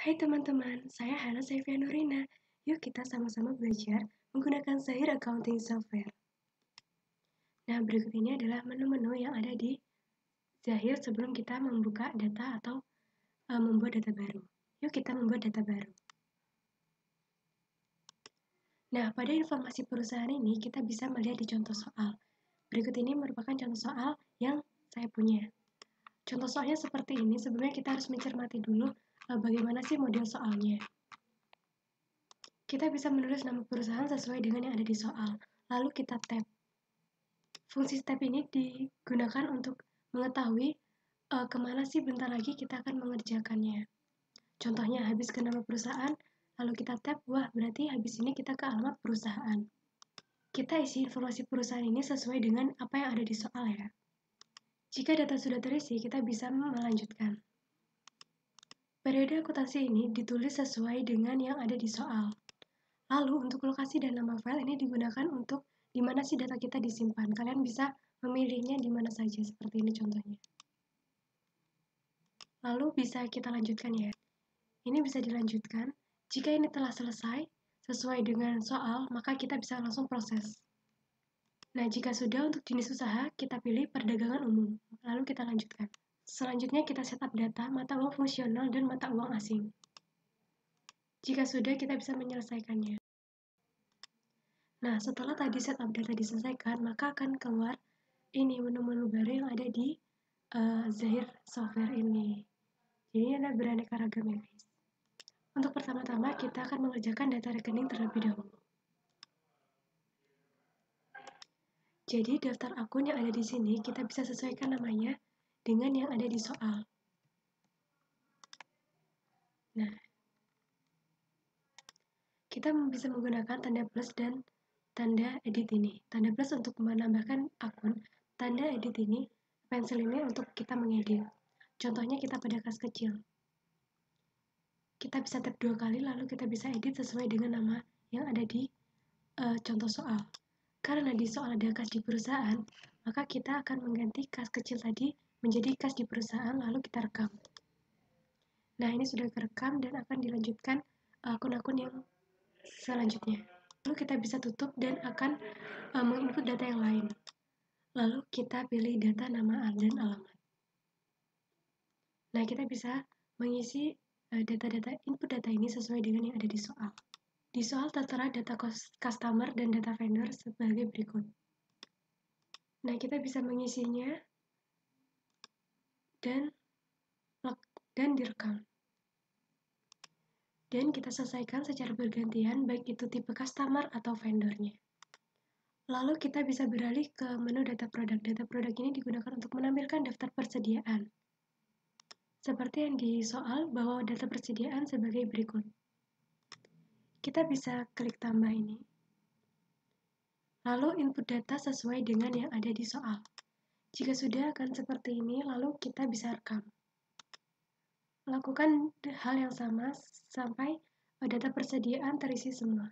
Hai teman-teman, saya Hana Saifia Nurina. Yuk kita sama-sama belajar menggunakan Zahir Accounting Software. Nah, berikut ini adalah menu-menu yang ada di Zahir sebelum kita membuka data atau membuat data baru. Yuk kita membuat data baru. Nah, pada informasi perusahaan ini kita bisa melihat di contoh soal. Berikut ini merupakan contoh soal yang saya punya. Contoh soalnya seperti ini, sebelumnya kita harus mencermati dulu bagaimana sih model soalnya. Kita bisa menulis nama perusahaan sesuai dengan yang ada di soal, lalu kita tab. Fungsi tab ini digunakan untuk mengetahui kemana sih bentar lagi kita akan mengerjakannya. Contohnya, habis ke nama perusahaan, lalu kita tab, wah berarti habis ini kita ke alamat perusahaan. Kita isi informasi perusahaan ini sesuai dengan apa yang ada di soal ya. Jika data sudah terisi, kita bisa melanjutkan. Periode akuntansi ini ditulis sesuai dengan yang ada di soal. Lalu untuk lokasi dan nama file ini digunakan untuk di mana sih data kita disimpan. Kalian bisa memilihnya di mana saja, seperti ini contohnya. Lalu bisa kita lanjutkan ya. Ini bisa dilanjutkan. Jika ini telah selesai, sesuai dengan soal, maka kita bisa langsung proses. Nah, jika sudah untuk jenis usaha, kita pilih perdagangan umum. Lalu kita lanjutkan. Selanjutnya kita setup data, mata uang fungsional dan mata uang asing. Jika sudah, kita bisa menyelesaikannya. Nah, setelah tadi setup data diselesaikan, maka akan keluar ini menu-menu baru yang ada di Zahir software ini. Jadi ada beraneka ragam ya guys. Untuk pertama-tama kita akan mengerjakan data rekening terlebih dahulu. Jadi daftar akun yang ada di sini kita bisa sesuaikan namanya dengan yang ada di soal. Nah, kita bisa menggunakan tanda plus dan tanda edit ini. Tanda plus untuk menambahkan akun, tanda edit ini, pensil ini untuk kita mengedit. Contohnya kita pada kas kecil. Kita bisa tab 2 kali lalu kita bisa edit sesuai dengan nama yang ada di contoh soal. Karena di soal ada kas di perusahaan, maka kita akan mengganti kas kecil tadi menjadi kas di perusahaan lalu kita rekam. Nah, ini sudah kerekam dan akan dilanjutkan akun-akun yang selanjutnya. Lalu kita bisa tutup dan akan menginput data yang lain. Lalu kita pilih data nama dan alamat. Nah, kita bisa mengisi data-data input data ini sesuai dengan yang ada di soal. Di soal tertera data customer dan data vendor sebagai berikut. Nah, kita bisa mengisinya dan direkam. Dan kita selesaikan secara bergantian baik itu tipe customer atau vendornya. Lalu kita bisa beralih ke menu data produk. Data produk ini digunakan untuk menampilkan daftar persediaan. Seperti yang di soal bahwa data persediaan sebagai berikut. Kita bisa klik tambah ini. Lalu input data sesuai dengan yang ada di soal. Jika sudah akan seperti ini, lalu kita bisa rekam. Lakukan hal yang sama sampai data persediaan terisi semua.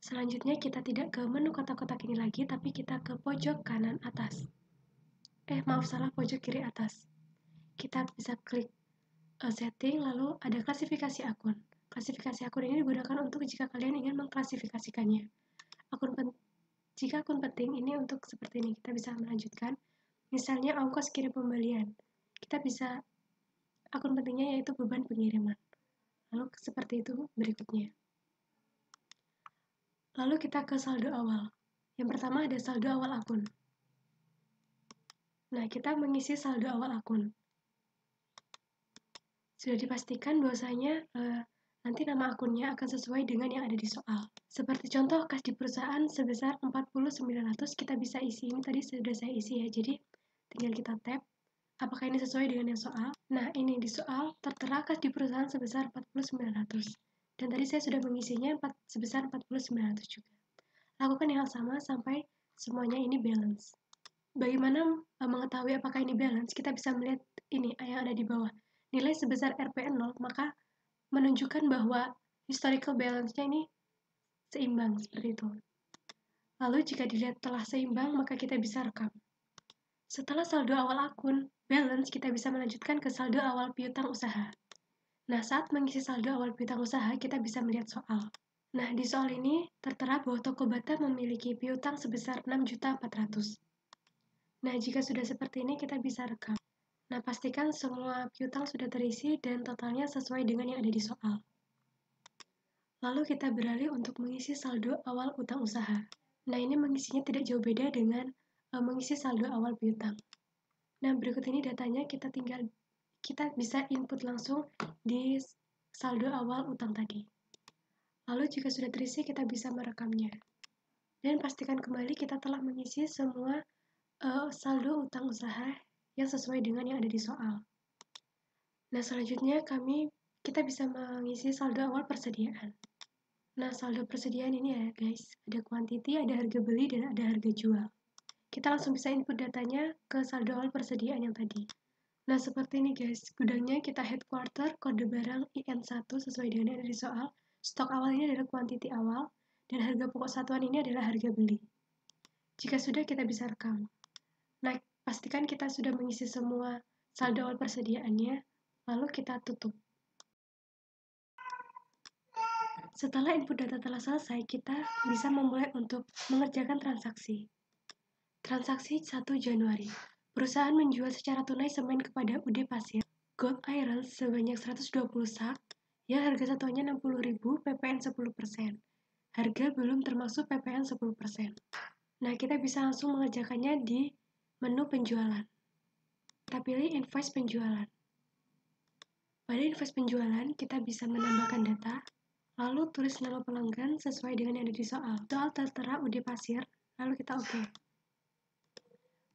Selanjutnya kita tidak ke menu kotak-kotak ini lagi, tapi kita ke pojok kanan atas. Salah, pojok kiri atas. Kita bisa klik setting, lalu ada klasifikasi akun. Klasifikasi akun ini digunakan untuk jika kalian ingin mengklasifikasikannya. Jika akun penting ini untuk seperti ini, kita bisa melanjutkan. Misalnya ongkos kirim pembelian. Kita bisa akun pentingnya yaitu beban pengiriman. Lalu seperti itu berikutnya. Lalu kita ke saldo awal. Yang pertama ada saldo awal akun. Nah, kita mengisi saldo awal akun. Sudah dipastikan bahwasanya nanti nama akunnya akan sesuai dengan yang ada di soal. Seperti contoh kas di perusahaan sebesar 40.900 kita bisa isi. Ini tadi sudah saya isi ya. Jadi tinggal kita tab. Apakah ini sesuai dengan yang soal? Nah, ini di soal tertera kas di perusahaan sebesar 40.900. Dan tadi saya sudah mengisinya sebesar 40.900 juga. Lakukan hal sama sampai semuanya ini balance. Bagaimana mengetahui apakah ini balance? Kita bisa melihat ini yang ada di bawah. Nilai sebesar RPN 0, maka menunjukkan bahwa historical balance-nya ini seimbang, seperti itu. Lalu jika dilihat telah seimbang, maka kita bisa rekam. Setelah saldo awal akun, balance, kita bisa melanjutkan ke saldo awal piutang usaha. Nah, saat mengisi saldo awal piutang usaha, kita bisa melihat soal. Nah, di soal ini tertera bahwa toko Bata memiliki piutang sebesar 6.400.000. Nah, jika sudah seperti ini, kita bisa rekam. Nah, pastikan semua piutang sudah terisi dan totalnya sesuai dengan yang ada di soal. Lalu kita beralih untuk mengisi saldo awal utang usaha. Nah, ini mengisinya tidak jauh beda dengan mengisi saldo awal piutang. Nah, berikut ini datanya kita bisa input langsung di saldo awal utang tadi. Lalu jika sudah terisi, kita bisa merekamnya. Dan pastikan kembali kita telah mengisi semua saldo utang usaha yang sesuai dengan yang ada di soal. Nah, selanjutnya kita bisa mengisi saldo awal persediaan. Nah, saldo persediaan ini ya guys, ada quantity, ada harga beli, dan ada harga jual. Kita langsung bisa input datanya ke saldo awal persediaan yang tadi. Nah, seperti ini guys, gudangnya kita headquarter, kode barang IN1 sesuai dengan yang ada di soal. Stok awal ini adalah quantity awal, dan harga pokok satuan ini adalah harga beli. Jika sudah, kita bisa rekam. Nah, pastikan kita sudah mengisi semua saldo awal persediaannya, lalu kita tutup. Setelah input data telah selesai, kita bisa memulai untuk mengerjakan transaksi. Transaksi 1 Januari. Perusahaan menjual secara tunai semen kepada UD Pasir Gold Iron sebanyak 120 sak, yang harga satuannya 60.000, PPN 10%. Harga belum termasuk PPN 10%. Nah, kita bisa langsung mengerjakannya di menu penjualan. Kita pilih invoice penjualan. Pada invoice penjualan, kita bisa menambahkan data, lalu tulis nama pelanggan sesuai dengan yang ada di soal. Soal tertera UD Pasir, lalu kita OK.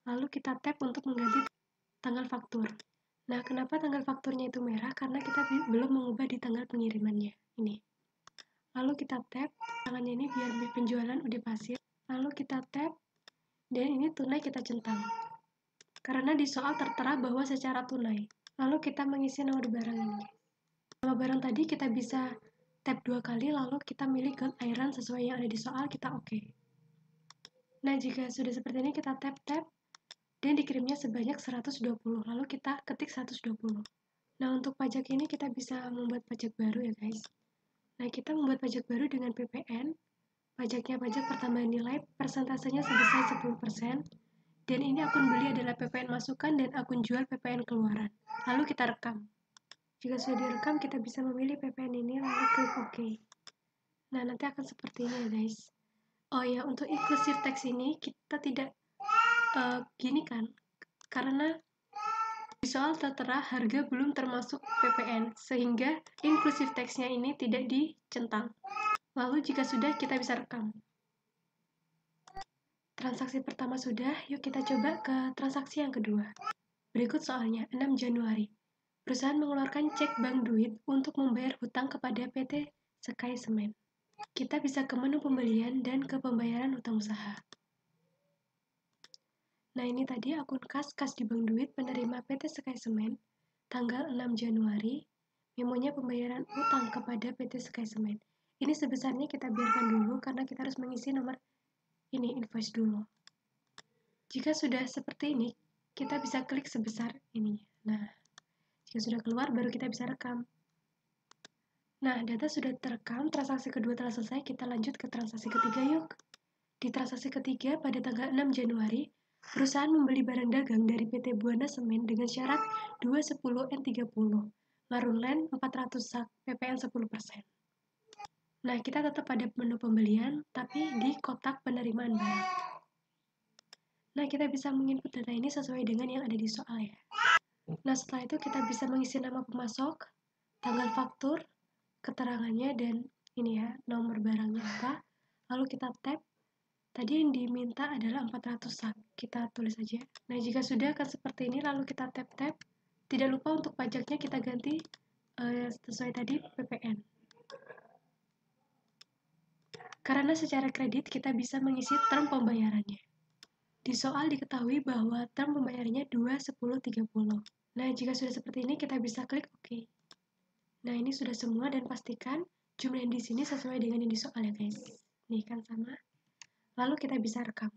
Lalu kita tap untuk mengganti tanggal faktur. Nah, kenapa tanggal fakturnya itu merah? Karena kita belum mengubah di tanggal pengirimannya. Ini. Lalu kita tap, tangannya ini biar penjualan UD Pasir. Lalu kita tap, dan ini tunai kita centang. Karena di soal tertera bahwa secara tunai. Lalu kita mengisi nomor barang ini. Nama barang tadi kita bisa tap 2 kali, lalu kita milih Gold Iron sesuai yang ada di soal, kita OK. Nah, jika sudah seperti ini, kita tap-tap, dan dikirimnya sebanyak 120, lalu kita ketik 120. Nah, untuk pajak ini kita bisa membuat pajak baru ya guys. Nah, kita membuat pajak baru dengan PPN, pajaknya pajak pertambahan nilai, persentasenya sebesar 10%, dan ini akun beli adalah PPN masukan dan akun jual PPN keluaran. Lalu kita rekam. Jika sudah direkam, kita bisa memilih PPN ini, lalu klik OK. Nah, nanti akan seperti ini ya guys. Oh ya, untuk inclusive text ini kita tidak gini kan, karena di soal tertera harga belum termasuk PPN, sehingga inclusive text-nya ini tidak dicentang. Lalu jika sudah, kita bisa rekam. Transaksi pertama sudah, yuk kita coba ke transaksi yang kedua. Berikut soalnya, 6 Januari. Perusahaan mengeluarkan cek bank duit untuk membayar hutang kepada PT Sky Semen. Kita bisa ke menu pembelian dan ke pembayaran hutang usaha. Nah, ini tadi akun kas di bank duit penerima PT Sky Semen tanggal 6 Januari. Memonya pembayaran utang kepada PT Sky Semen. Ini sebesarnya kita biarkan dulu karena kita harus mengisi nomor ini invoice dulu. Jika sudah seperti ini, kita bisa klik sebesar ini. Nah, jika sudah keluar, baru kita bisa rekam. Nah, data sudah terekam, transaksi kedua telah selesai, kita lanjut ke transaksi ketiga yuk. Di transaksi ketiga, pada tanggal 6 Januari, perusahaan membeli barang dagang dari PT Buana Semen dengan syarat 210N30, Marunland 400 sak, PPN 10%. Nah, kita tetap pada menu pembelian, tapi di kotak penerimaan barang. Nah, kita bisa menginput data ini sesuai dengan yang ada di soal ya. Nah, setelah itu kita bisa mengisi nama pemasok, tanggal faktur, keterangannya, dan ini ya, nomor barangnya apa. Lalu kita tap, tadi yang diminta adalah 400 sak, kita tulis aja. Nah, jika sudah akan seperti ini, lalu kita tap-tap. Tidak lupa untuk pajaknya kita ganti sesuai tadi PPN. Karena secara kredit kita bisa mengisi term pembayarannya. Di soal diketahui bahwa term pembayarannya 2-10-30. Nah, jika sudah seperti ini, kita bisa klik OK. Nah, ini sudah semua dan pastikan jumlah yang di sini sesuai dengan yang di soal ya guys. Nih kan sama. Lalu kita bisa rekam.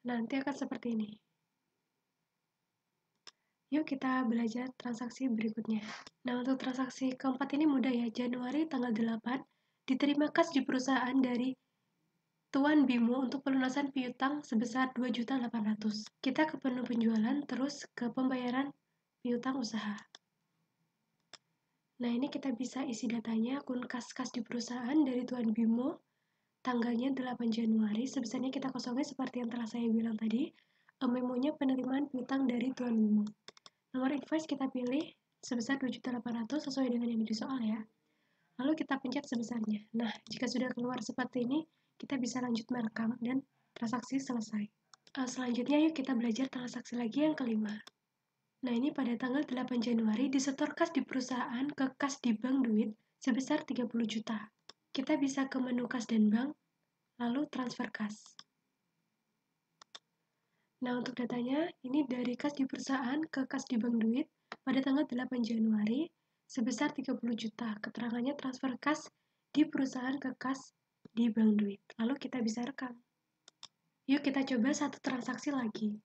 Nanti akan seperti ini. Yuk kita belajar transaksi berikutnya. Nah, untuk transaksi keempat ini mudah ya. Januari tanggal 8, diterima kas di perusahaan dari Tuan Bimo untuk pelunasan piutang sebesar 2.800.000. Kita ke menu penjualan, terus ke pembayaran piutang usaha. Nah, ini kita bisa isi datanya akun kas-kas di perusahaan dari Tuan Bimo, tanggalnya 8 Januari, sebesarnya kita kosongin seperti yang telah saya bilang tadi. Memonya penerimaan piutang dari Tuan Bimo. Nomor invoice kita pilih sebesar 2.800.000 sesuai dengan yang di soal ya. Lalu kita pencet sebesarnya. Nah, jika sudah keluar seperti ini, kita bisa lanjut merekam dan transaksi selesai. Selanjutnya yuk kita belajar transaksi lagi yang kelima. Nah, ini pada tanggal 8 Januari disetor kas di perusahaan ke kas di bank duit sebesar 30 juta. Kita bisa ke menu kas dan bank, lalu transfer kas. Nah, untuk datanya, ini dari kas di perusahaan ke kas di bank duit pada tanggal 8 Januari sebesar 30 juta. Keterangannya transfer kas di perusahaan ke kas di bank duit. Lalu kita bisa rekam. Yuk kita coba satu transaksi lagi.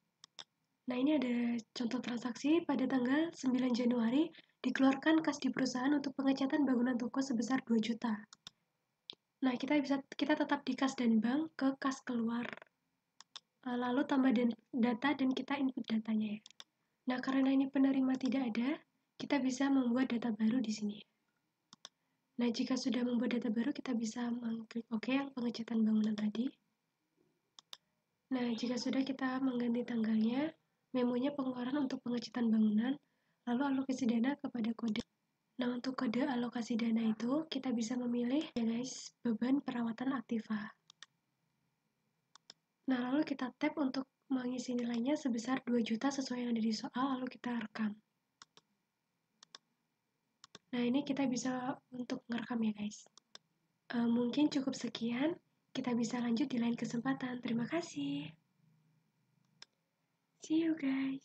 Nah, ini ada contoh transaksi pada tanggal 9 Januari dikeluarkan kas di perusahaan untuk pengecatan bangunan toko sebesar 2 juta. Nah, kita tetap di kas dan bank ke kas keluar. Lalu tambah data dan kita input datanya ya. Nah, karena ini penerima tidak ada, kita bisa membuat data baru di sini. Nah, jika sudah membuat data baru, kita bisa mengklik OK yang pengecatan bangunan tadi. Nah, jika sudah kita mengganti tanggalnya, memonya pengeluaran untuk pengecatan bangunan, lalu alokasi dana kepada kode. Nah, untuk kode alokasi dana itu, kita bisa memilih ya guys, beban perawatan aktiva. Nah, lalu kita tap untuk mengisi nilainya sebesar 2 juta sesuai yang ada di soal, lalu kita rekam. Nah, ini kita bisa untuk ngerekam ya guys. Mungkin cukup sekian, kita bisa lanjut di lain kesempatan. Terima kasih. See you guys.